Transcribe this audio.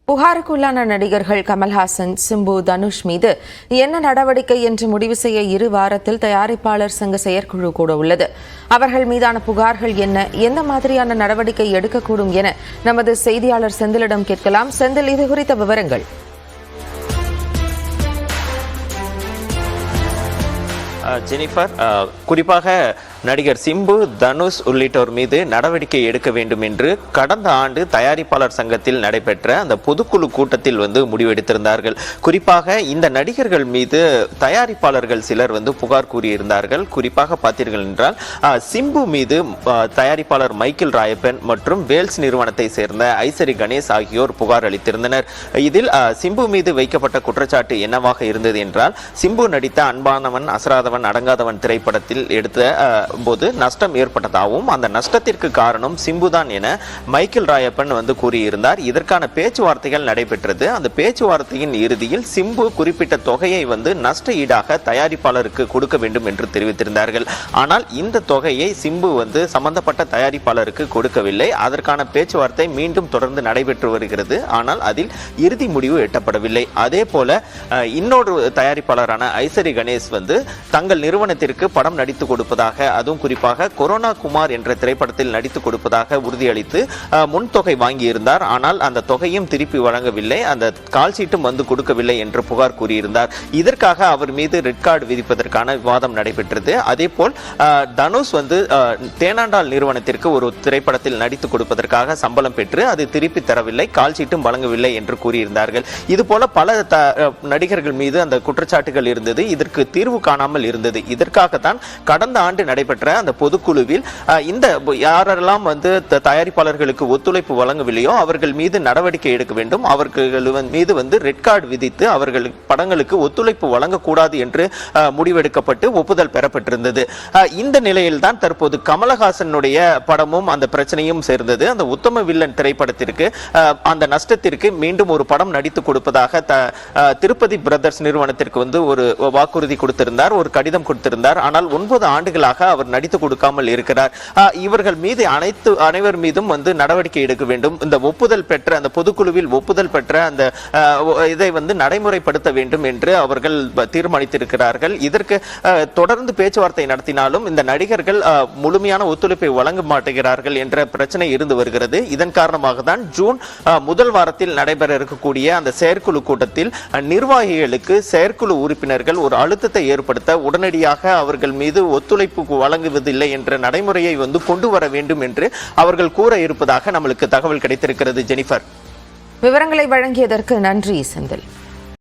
புகாருக்குள்ளான நடிகர்கள் கமல்ஹாசன், சிம்பு, தனுஷ் மீது என்ன நடவடிக்கை என்று முடிவு செய்ய 2 வாரத்தில் தயாரிப்பாளர் சங்க செயற்குழு கூட உள்ளது. அவர்கள் மீதான புகார்கள் என்ன, எந்த மாதிரியான நடவடிக்கை எடுக்கக்கூடும் என நமது செய்தியாளர் செந்திலிடம் கேட்கலாம். செந்தில், இது குறித்த விவரங்கள். ஜெனிஃபர், குறிப்பாக நடிகர் சிம்பு, தனுஷ் உள்ளிட்டோர் மீது நடவடிக்கை எடுக்க வேண்டும் என்று கடந்த ஆண்டு தயாரிப்பாளர் சங்கத்தில் நடைபெற்ற அந்த பொதுக்குழு கூட்டத்தில் முடிவெடுத்திருந்தார்கள். குறிப்பாக இந்த நடிகர்கள் மீது தயாரிப்பாளர்கள் சிலர் புகார் கூறியிருந்தார்கள். குறிப்பாக பார்த்தீர்கள் என்றால் சிம்பு மீது தயாரிப்பாளர் மைக்கேல் ராயப்பன் மற்றும் வேல்ஸ் நிறுவனத்தை சேர்ந்த ஐசரி கணேஷ் ஆகியோர் புகார் அளித்திருந்தனர். இதில் சிம்பு மீது வைக்கப்பட்ட குற்றச்சாட்டு என்னவாக இருந்தது என்றால், சிம்பு நடித்த அன்பானவன் அசராதவன் அடங்காதவன் திரைப்படத்தில் எடுத்த போது நஷ்டம் ஏற்பட்டதாகவும் அந்த நஷ்டத்திற்கு காரணம் சிம்புதான் என மைக்கேல் ராயப்பன் கூறியிருந்தார். இதற்கான பேச்சுவார்த்தைகள் நடைபெற்றது. அந்த பேச்சுவார்த்தையின் இறுதியில் சிம்பு குறிப்பிட்ட தொகையை நஷ்ட ஈடாக தயாரிப்பாளருக்கு கொடுக்க வேண்டும் என்று தெரிவித்திருந்தார்கள். ஆனால் இந்த தொகையை சிம்பு சம்பந்தப்பட்ட தயாரிப்பாளருக்கு கொடுக்கவில்லை. அதற்கான பேச்சுவார்த்தை மீண்டும் தொடர்ந்து நடைபெற்று வருகிறது. ஆனால் அதில் இறுதி முடிவு எட்டப்படவில்லை. அதே போல இன்னொரு தயாரிப்பாளரான ஐசரி கணேஷ் தங்கள் நிறுவனத்திற்கு படம் நடித்து கொடுப்பதாக, அதுவும் குறிப்பாக கொரோனா குமார் என்ற திரைப்படத்தில் நடித்து கொடுப்பதாக உறுதியளித்து முன்தொகை வாங்கியிருந்தார். ஆனால் அந்த தொகையும் திருப்பி வழங்கவில்லை, அந்த கால்ஷீட்டும் கொடுக்கவில்லை என்று புகார் கூறியிருந்தார். இதற்காக அவர் மீது ரெட் கார்டு விதிப்பதற்கான விவாதம் நடைபெற்றது. அதே போல் தனுஷ் தேனாண்டால் நிறுவனத்திற்கு ஒரு திரைப்படத்தில் நடித்து கொடுப்பதற்காக சம்பளம் பெற்று அது திருப்பி தரவில்லை, கால்ஷீட்டும் வழங்கவில்லை என்று கூறியிருந்தார்கள். இது போல பல நடிகர்கள் மீது அந்த குற்றச்சாட்டுகள் இருந்தது. இதற்கு தீர்வு காணாமல் இருந்தது. இதற்காகத்தான் கடந்த ஆண்டு நடைபெற்ற அந்த பொதுக்குழுவில் இந்த யாரெல்லாம் தயாரிப்பாளர்களுக்கு ஒத்துழைப்பு வழங்கவில்லையோ அவர்கள் மீது நடவடிக்கை எடுக்க வேண்டும், அவர்கள் மீது ரெட் கார்டு விதித்து அவர்கள் படங்களுக்கு ஒத்துழைப்பு வழங்கக்கூடாது என்று முடிவெடுக்கப்பட்டு ஒப்புதல் பெறப்பட்டிருந்தது. இந்த நிலையில் தான் தற்போது கமலஹாசனுடைய படமும் அந்த பிரச்சனையும் சேர்ந்தது. அந்த உத்தம வில்லன் திரைப்படத்திற்கு அந்த நஷ்டத்திற்கு மீண்டும் ஒரு படம் நடித்து கொடுப்பதாக திருப்பதி பிரதர்ஸ் நிறுவனத்திற்கு ஒரு வாக்குறுதி கொடுத்திருந்தார், ஒரு கடிதம் கொடுத்திருந்தார். ஆனால் 9 ஆண்டுகளாக அவர் நடித்து கொடுக்காமல் இருக்கிறார். இவர்கள் மீது அனைவர் மீதும் நடவடிக்கை எடுக்க வேண்டும். இந்த ஒப்புதல் பெற்ற அந்த பொதுக்குழுவில் ஒப்புதல் பெற்ற அந்த இதை நடைமுறைப்படுத்த வேண்டும் என்று அவர்கள் தீர்மானித்திருக்கிறார்கள். இதற்கு தொடர்ந்து பேச்சுவார்த்தை நடத்தினாலும் இந்த நடிகர்கள் முழுமையான ஒத்துழைப்பை வழங்க மாட்டேங்கிறார்கள் என்ற பிரச்சனை இருந்து வருகிறது. இதன் காரணமாக தான் ஜூன் முதல் வாரத்தில் நடைபெற இருக்கக்கூடிய அந்த செயற்குழு கூட்டத்தில் நிர்வாகிகளுக்கு செயற்குழு உறுப்பினர்கள் ஒரு அழுத்தத்தை ஏற்படுத்த உடனடியாக அவர்கள் மீது ஒத்துழைப்பு வழங்குவதில்லை என்ற நடைமுறையை கொண்டு வர வேண்டும் என்று அவர்கள் கூற இருப்பதாக நம்மளுக்கு தகவல் கிடைத்திருக்கிறது. ஜெனிஃபர், விவரங்களை வழங்கியதற்கு நன்றி செந்தில்.